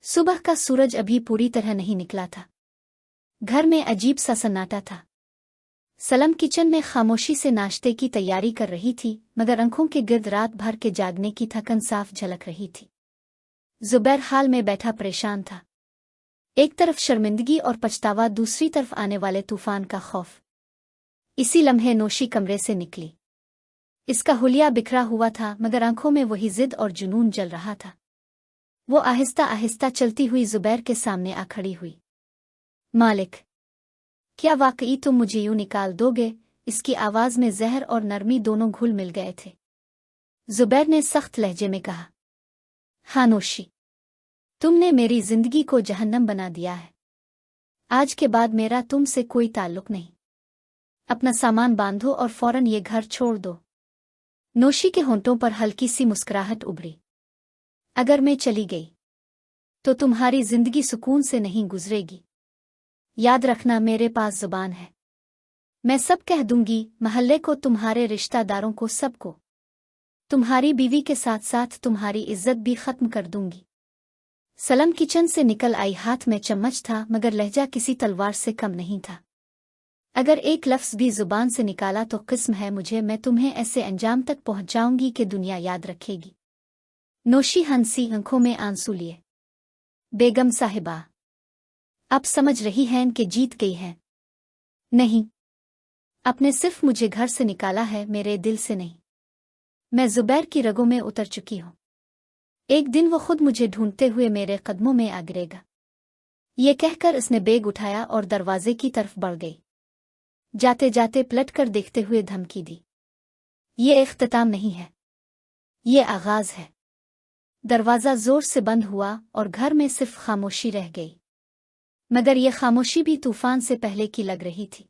सुबह का सूरज अभी पूरी तरह नहीं निकला था। घर में अजीब सा सन्नाटा था। सलम किचन में खामोशी से नाश्ते की तैयारी कर रही थी, मगर आंखों के गिर्द रात भर के जागने की थकन साफ झलक रही थी। जुबैर हाल में बैठा परेशान था। एक तरफ शर्मिंदगी और पछतावा, दूसरी तरफ आने वाले तूफान का खौफ। इसी लम्हे नोशी कमरे से निकली। इसका हुलिया बिखरा हुआ था, मगर आंखों में वही जिद और जुनून जल रहा था। वो आहिस्ता आहिस्ता चलती हुई जुबैर के सामने आ खड़ी हुई। मालिक, क्या वाकई तुम मुझे यूं निकाल दोगे? इसकी आवाज में जहर और नरमी दोनों घुल मिल गए थे। जुबैर ने सख्त लहजे में कहा, हाँ नोशी, तुमने मेरी जिंदगी को जहन्नम बना दिया है। आज के बाद मेरा तुमसे कोई ताल्लुक नहीं। अपना सामान बांधो और फौरन ये घर छोड़ दो। नोशी के होंठों पर हल्की सी मुस्कुराहट उभरी। अगर मैं चली गई तो तुम्हारी जिंदगी सुकून से नहीं गुजरेगी। याद रखना, मेरे पास जुबान है। मैं सब कह दूंगी, महल्ले को, तुम्हारे रिश्तेदारों को, सबको। तुम्हारी बीवी के साथ साथ तुम्हारी इज्जत भी खत्म कर दूंगी। सलम किचन से निकल आई। हाथ में चम्मच था, मगर लहजा किसी तलवार से कम नहीं था। अगर एक लफ्ज भी जुबान से निकाला तो किस्म है मुझे, मैं तुम्हें ऐसे अंजाम तक पहुंचाऊंगी कि दुनिया याद रखेगी। नोशी हंसी, आंखों में आंसू लिए। बेगम साहिबा, अब समझ रही हैं कि जीत गई हैं? नहीं, आपने सिर्फ मुझे घर से निकाला है, मेरे दिल से नहीं। मैं जुबैर की रगों में उतर चुकी हूं। एक दिन वो खुद मुझे ढूंढते हुए मेरे कदमों में आ गिरेगा। ये कहकर उसने बैग उठाया और दरवाजे की तरफ बढ़ गई। जाते जाते पलटकर देखते हुए धमकी दी, ये इख्तिताम नहीं है, ये आगाज है। दरवाजा जोर से बंद हुआ और घर में सिर्फ खामोशी रह गई, मगर ये खामोशी भी तूफान से पहले की लग रही थी।